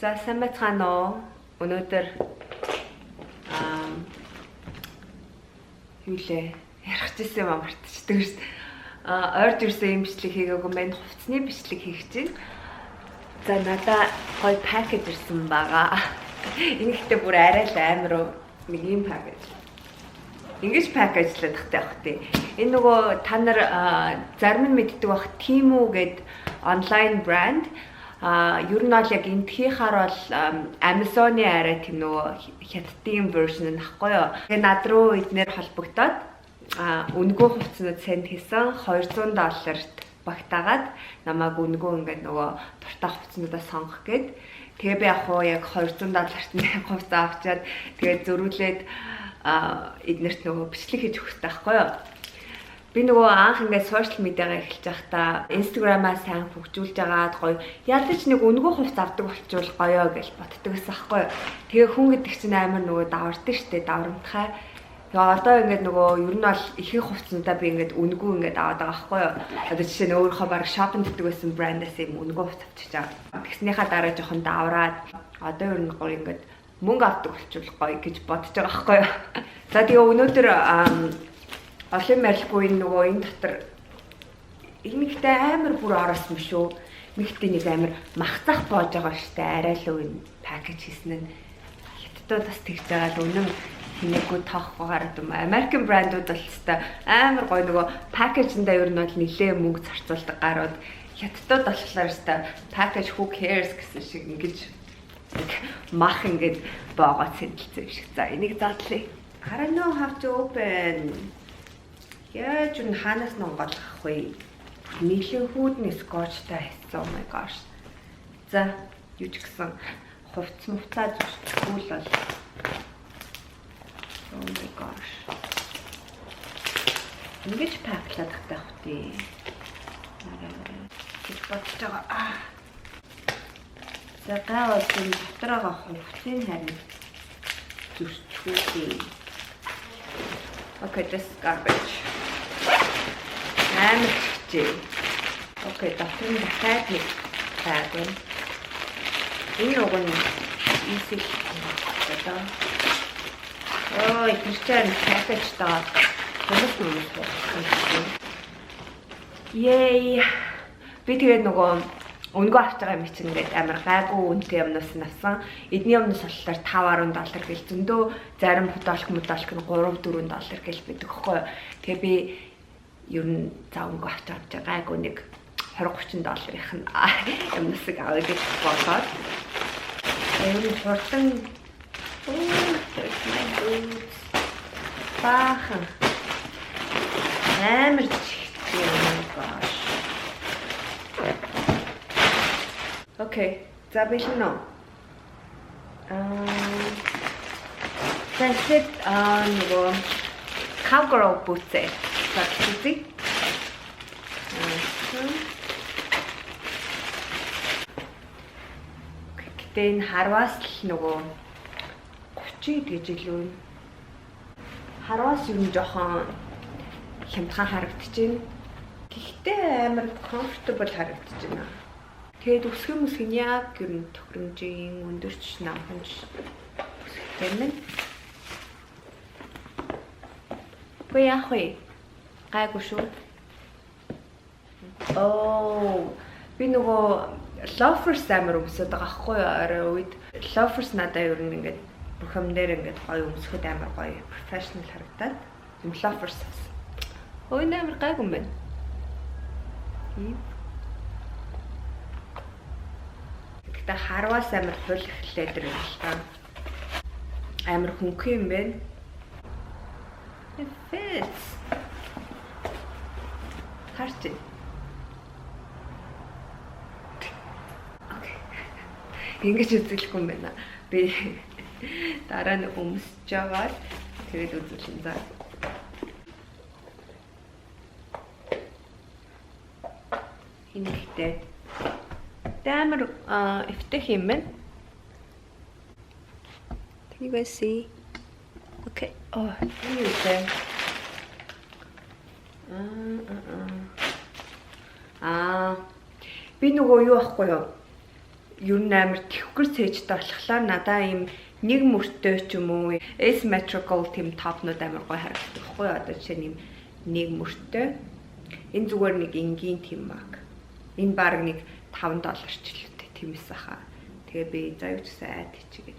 За сайн байцгаана уу? Өнөөдөр юу лээ? Ярих гэсэн юм мартчихдаг шүү дээ. Ойрд ирсэн юм бичлэг хийгээгүй мэн хувцсны бичлэг хийх чинь. За надаа гоё пакэж ирсэн байгаа. Энэхтэй бүр арай л амар нэг юм пакэж. Ингэж пакэжлээд тахтай байх тий. Энэ нөгөө та нар зарим нь мэддэг бах Temu гэд онлайн брэнд. Ер нь бол яг энтхийхаар бол Amazon-ы арай тийм нөгөө хятадын version нь ахгүй юу. Тэгээ над руу эднэр холбогдоод үнэгүй хувцснууд сend хийсэн $200-т багтаагаад намайг үнэгүй ингээд нөгөө дуртай хувцснуудаа сонгох гээд тэгээ би яг $200-т нэг хувцас авчаад тэгээ зөрүүлээд эднэрт нөгөө бичлэг хийж өгөх таахгүй юу. Би нөгөө анх ингээд сошиал медиагаа эхэлж байхдаа Instagram-аа сайн хөгжүүлж агаад гоё ядаж нэг үнэгүй хувц авдаг болчвол гоёо гэж боддог байсан байхгүй юу. Тэгээ хүн гэдэг чинь амар нөгөө давардаг штэ даврамтхай. Тэгээ одоо ингээд нөгөө ер нь бол ихэнх хувцснуудаа би ингээд үнэгүй ингээд аваад байгаа байхгүй юу. Одоо жишээ нь өөрийнхөө баг шопинг гэдэг байсан брендээс юм үнэгүй хувц авчиж байгаа. Тэгснийхаа дараа жоохон давраад одоо ер нь гоё ингээд мөнгө авдаг болчвол гоё гэж бодож байгаа байхгүй юу. За тэгээ өнөөдөр олон марилгүй нөгөө энэ дотор ихэнхдээ амар бүр оросон биш үү. Мэгтэй нэг амар махцах боож байгаа штэ арай л энэ пакэж хийсэн нь хятадууд бас тэгж байгаа л үнэн хинэггүй тоох гараад юм. American брендүүд бол хэвээр амар гоё нөгөө пакэжиндээ ер нь бол нэлээ мөнгө зарцуулдаг гарууд. Хятадууд болохоор хэвээр пакэж who cares гэсэн шиг ингэж мах ингэж боогоо сэтэлцсэн юм шиг. За энийг задлаа. I don't know how to open. Яаж юу ханаас нь онгойлгох вэ? Нийлэн хүүдний скотчтай хийсэн. Oh my gosh. За, юу ч гэсэн хувц муцаа зүсгүүл бол. Oh my gosh. Ингэж паклаад байх тий. Гэж бодож байгаа. За гаавал энэ дотороо хувцсыг харин зүсгүүл. Okay, this is garbage. I'm okay, that's in the fabric pattern. You know when easy. Oh, it's just package stuff. Yay! Би тэгээд нөгөө өнгөө авч байгаа юм чинь ингээд амар гайгүй үнэтэй юмнаас нь авсан. Эдний юмнаас болохоор $5-10 гэл зөндөө зарим $7 нь $3-4 гэл байдаг хөхгүй. Тэгээ би ер нь за өнгө авч гайгүй нэг $20-30-ийнх нь юмнасыг авъя гэж бодоод. Ер нь хурдан баахан амар чихтэй юм байна. Okay, за бэлэн үү? Тэгвэл нөгөө cowgirl boots саксити. Гэтэ энэ харваас л нөгөө 30 гэж илүү. Харваас юм жоохон хямдхан харагдчихэв. Гэхдээ амар comfortable харагдчихэв. Тэгээд үсгэн яг ер нь тохиромжийн өндөрч намханч үсгтэй мэн. Үгүй яах вэ? Гайгүй шүү. Oh, би нөгөө loafers амар өмсөд байгаа хгүй орой үед. Loafers надаа ер нь ингээд бүхэм дээр ингээд гоё өмсөхөд амар гоё professional харагдаад. Юм loafers. Ой амар гайгүй юм байна. Гэтэ харваас амар хул эхлээд ирэх л та. Амар хөнгөн юм байна. It fits. Харч. Окей. Ингэж үзүүлэхгүй юм байна. Би дараа нь өмсөж байгаа. Тэгээд үзүүлэн за. Хинэгтэй. Damn, эвтэх юм байна. Can you guys see? Okay. Oh, here you go. Би нөгөө юу ахгүй юу? ер нь амар тэвхэр цээжтэй болохоор надаа ийм нэг мөртөө ч юм уу asymmetrical тийм топнууд амар гоё харагддаг байхгүй юу? Одоо жишээ нь нэг мөртөө. Энэ зүгээр нэг энгийн тийм баг. Энэ баг нэг $5 ч л үү тиймээс хаа. Тэгээ би заяг ч сайн айд хийчихээ.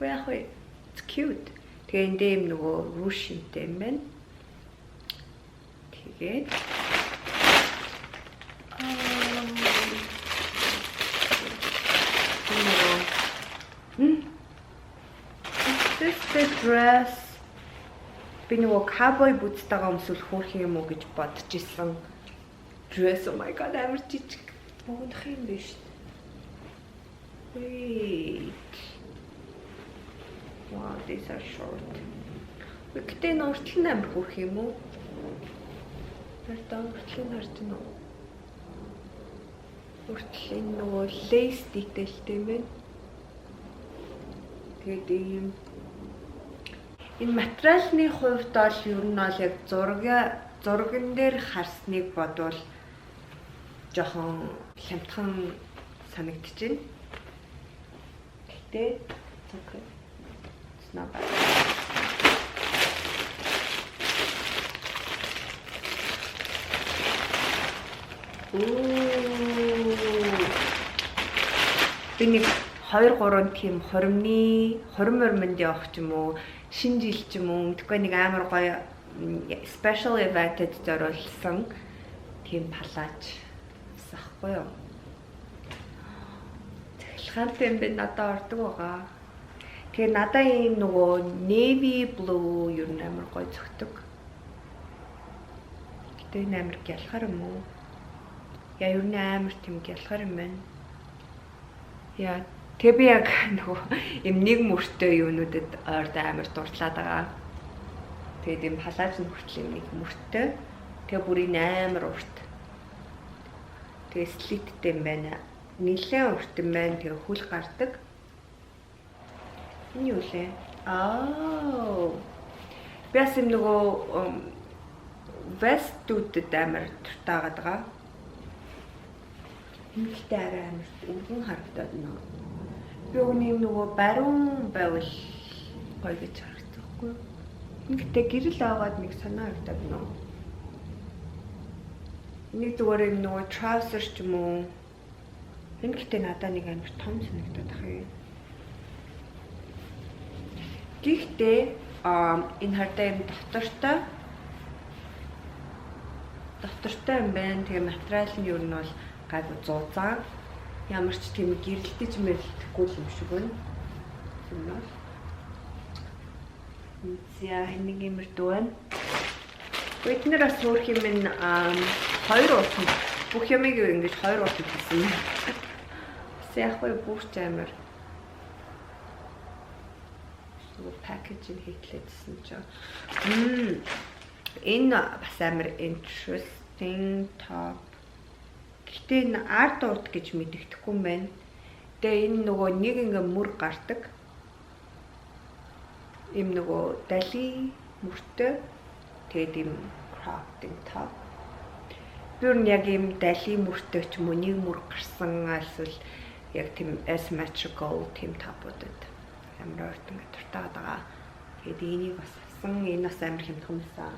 Гэхдээ яг хөө it's cute. Тэгээ энэ дэм нөгөө ruchingтэй юм байна. Тэгээд This the dress. Би нөгөө cowboy бүүцтэйгээ өмсвөл хөөх юм уу гэж бодож исэн. Dress, oh my god, амар жижиг. Богдох юм биш. Wait. Wow, these are short. Гэтэ нуртал амар хөөх юм уу? Нуртал харж байна уу? Нуртал нөгөө lace detailтэй юм байна. Тэгээд ийм энэ материалны хувьд бол ер нь бол яг зурган дээр харсныг бодвол жоохон хямдхан санагдчихэв. Гэтэ okay. It's not bad. Би нэг 2-3 тийм хормонд явах ч юм уу, шинэ жил ч юм уу, тэгэхгүй нэг амар гоё special event-д зориулсан тийм палаж авсахгүй юу. Цахилгаантай юм бэ надад ордог байгаа. Тэгээ надад ийм нөгөө navy blue ер нь амар гоё зөгтөг. Гэтэ энэ амар гялхар юм уу? Яа ер нь амар тийм гялхар юм байна. Яа тэгээ би яг нөгөө юм нэг мөртөө юунуудад ойрд амар дуртлаад байгаа. Тэгээд юм палаж нь хүртэл юм нэг мөртөө. Тэгээ бүрийн амар урт. Тэгээ слиттэй юм байна. Нилээн урт юм байна. Тэгээ хүл гардаг. Энэ юу лээ? Би бас юм нөгөө вестүүдэд амар туртаагаад байгаа. Ингээдээ арай амар өргөн харагдаад байна. Би өгний нөгөө баруун байвал гоё гэж харагдсан байхгүй юу? Ингээдээ гэрэл аваад нэг санаа явагдаад байна. Нэг зүгээр юм нөгөө trouser ч юм уу. Ингээдээ надад нэг амар том санагдаад байгаа юм. Гэхдээ энэ хардаа юм доктортой юм байна. Тэгээ материал нь ер нь бол гайгүй зузаан. Ямар ч тийм гэрэлтэж мэрэлтэхгүй юм шиг байна. юм бол. За нэг юмэр дүүн. Бид нэр бас өөр юм ин 2 уутан бүх юмыг ингэж 2 уутан хийсэн. Сэхгүй бүрч амар. Packaging хийлээдсэн чинь. Энэ бас амар interesting top. Гэтэ энэ арт урд гэж мэддэхгүй юм байна. Тэгээ энэ нөгөө нэг ингээ мөр гардаг. Им нөгөө дали мөртөө тэгээд им crafting top. Тэр нь яг им дали мөртөө ч юм уу нэг мөр гарсан эсвэл яг тийм asymmetrical тийм топуудад амар урт ингээ туртаад байгаа. Тэгээд энийг бас авсан. Энэ бас амар хямдхан байсан.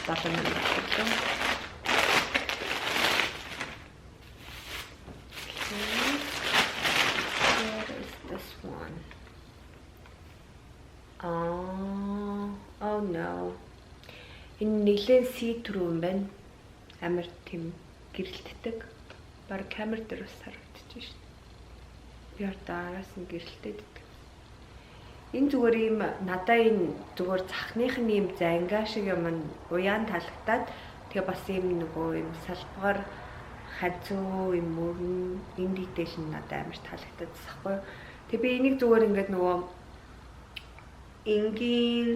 Батан байна. Oh no. Энэ нэлээд see-through юм байна. Амар тийм гэрэлтдэг. Бараг камер дээр бас харагдчих шин. Би ардаас нь гэрэлтэд. Энэ зүгээр юм надаа энэ зүгээр захных нь юм зангаа шиг юм уяан талхтаад тэгээ бас юм нөгөө юм салбар хацуу юм мөрн энэ дитэл нь надад амар таалагдаад байхгүй. Тэгээ би энийг зүгээр ингээд нөгөө энгийн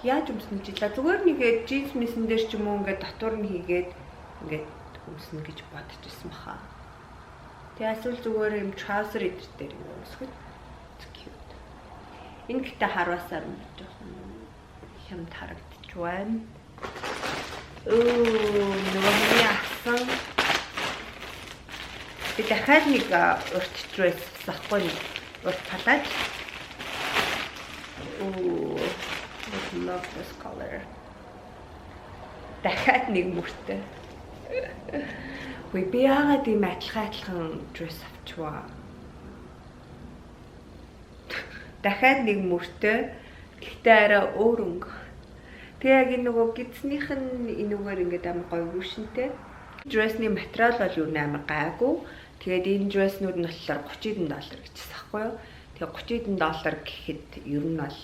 яаж өмснөж ила зүгээр нэгээ джинс мэсэн дээр ч юм уу ингээд дотор нь хийгээд ингээд өмснө гэж бодож ирсэн баха. Тэгээ эсвэл зүгээр юм trouser дээр юм өмсгөл. Энэ гэтээ харуусаар нь жоохон хямд харагдчих байна. Нөгөө миний авсан Би дахиад нэг урт dress авахгүй урт палаж. Ooh, I love this color. Дахиад нэг мөртэй. Би яагаад ийм адилхан dress авчваа? Дахиад нэг мөртэй. Гэхдээ арай өөр өнгө. Тэгээ яг энэ нөгөө гидснийх нь энүүгээр ингээд амар гоё рүүшнтэй. Dress-ний материал бол юу нээр гайгүй. Тэгээд энэ dress-нууд нь болохоор $30 гэжсэн байхгүй юу? Тэгээ $30 гэхэд ер нь бол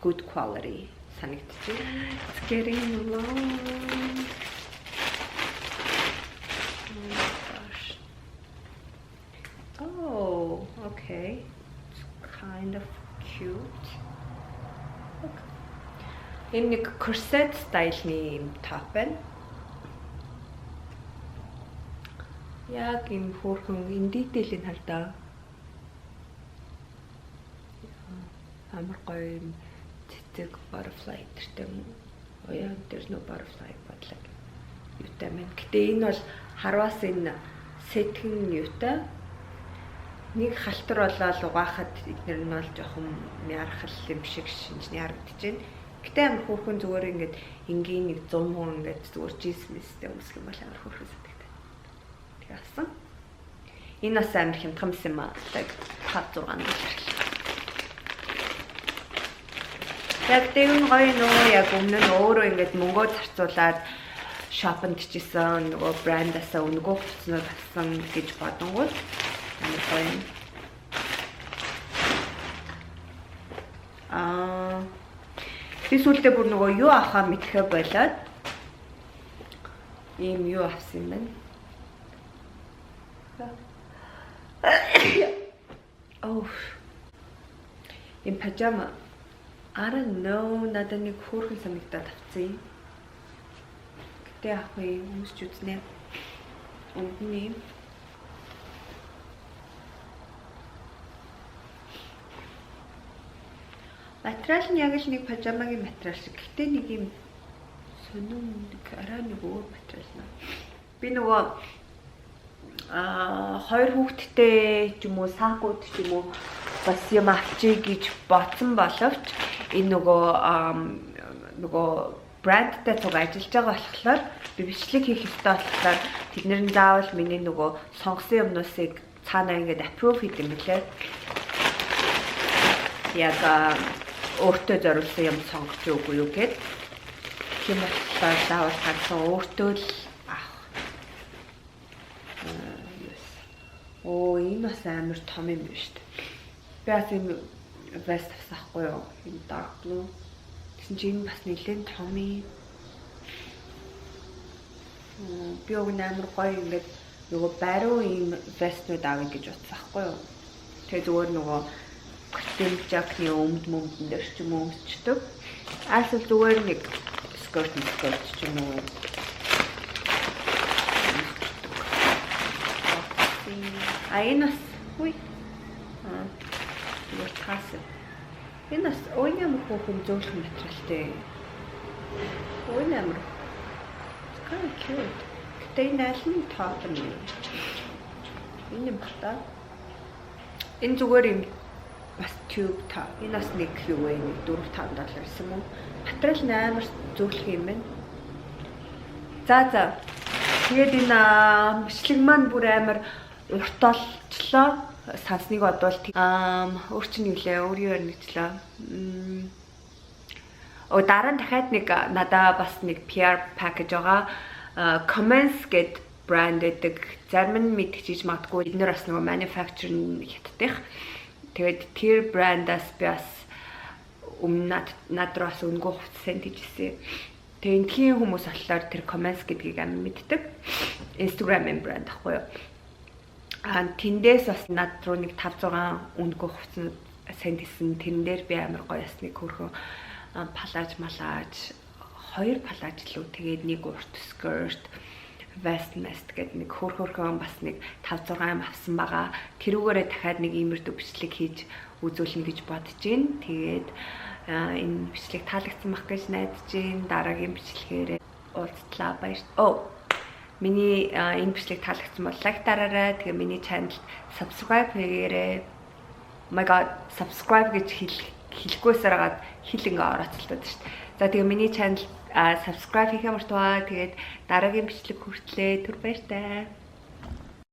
good quality санагдчих. It's getting long. Oh, okay. It's kind of cute. Энэ нэг corset style-ны юм топ байна. Яг юм хөөрхөн энэ detail-ийг хардаа. Амар гоё юм цэцэг butterfly гэртэй юм. Ояа there's no butterfly but like юутай мэн. Гэтэ энэ бол харвас энэ сэтгэн юутай. Нэг халтар болоод угаахад эдгээр нь бол жоохон ярахал юм шиг шинжний харагдаж байна. Гэтэ амар хөөрхөн зүгээр ингээд энгийн нэг 100 хүн ингээд зүгээр чизмэстэй өмсгөн бол амар хөөрхөн санагдав. Тэгсэн. Энэ бас амар хямдхан юм аа. Яг 5-6 Яг тэгвэл гоё нөө яг өмнө нь өөрөө ингээд мөнгөө зарцуулаад шопонд чижсэн нөгөө брандасаа өнгөө хувцснууд авсан гэж бодонгууд амар гоё. Тэсүүлдэ бүр нөгөө юу авахаа мэдхэ болоод ийм юу авсан юм байна. Oh. Ийм пажама. I don't know, надад нэг хөөрхөн санагдаад авцсан. Гэтэ яг хүмүүс ч үзнэ. Үндний. Материал нь яг л нэг пажамагийн материал шиг. Гэтэ нэг юм сонин арай нэг өөр материал наа. Би нөгөө 2 хүүхэдтэй ч юм уу, саагууд ч юм уу бас юм авчиг гэж бодсон боловч энэ нөгөө брандтай цуг ажиллаж байгаа болохоор би бичлэг хийх хэрэгтэй болохоор тэднэр нь заавал миний нөгөө сонгосон юмнуудыг цаанаа ингээд approve хийх юм билээ. Яг өөртөө зориулсан юм сонгож өгөө юу гэд. Тийм болохоор заавал хансан өөртөө л авах. Оо, энэ бас амар том юм биш үү? Би бас юм vest авсахгүй юу? Энэ dark blue. Тэгсэн чинь бас нэлээд том юм. Би өгн амар гоё ингээд нөгөө баруун юм vestнууд авъя гэж утсахгүй юу? Тэгээ зүгээр нөгөө костюм жакны өмдөн дээр ч юм уу өмсчдөг. Ааsul зүгээр нэг skirt ч юм уу. Энэ бас үгүй. Зүгээр таасан. Энэ бас өөний амар хөөрхөн зөөлх материалтай. Өөний амар. Kind of cute. Гэтэ энэ аль нь топ юм. Энэ юм бата. Энэ зүгээр юм бас tube та. Энэ бас нэг юу вэ? $4-5 гэсэн юм. Материал нь амар зөөлх юм байна. За. Тэгээд энэ бичлэг маань бүр амар урт олчлоо. Сансныг бодвол өөр чинь юу лээ? Өөр юу яригчлаа. Дараа нь дахиад нэг надаа бас нэг PR package байгаа. Comments гэд брэнд гэдэг. Зарим нь мэдчихэж магадгүй. Эдгээр бас нөгөө manufacturing хятадх. Тэгээд тэр брэндаас би бас өмнө надруу бас өнгөө хувцас сend хийжсэн. Тэгээд энэхийн хүмүүс болохоор тэр comments гэдгийг амар мэддэг. Instagram-ын брэнд ахгүй юу? Тэндээс бас над руу нэг 5-6 өнгөө хувцас сend хийсэн. Тэрэн дээр би амар гоё бас нэг хөрхөн палаж 2 палаж лөө. Тэгээд нэг урт skirt, vest гэд нэг хөрхөн бас нэг 5-6 юм авсан байгаа. Тэрүүгээрээ дахиад нэг иймэрдүү бичлэг хийж үзүүлнэ гэж бодож байна. Тэгээд энэ бичлэг таалагдсан байх гэж найдаж байна. Дараагийн бичлэгээр уулзлаа баяр. Миний энэ бичлэг таалагдсан бол лайк дараарай. Тэгээ миний channel subscribe хийгээрэй. Oh my god, subscribe гэж хэлэхгүйсээр хагаад хэл ингээ орооцолтод шүү дээ. За тэгээ миний channel subscribe хийхээ мартаваа. Тэгээд дараагийн бичлэг хүртлээ түр баяртай.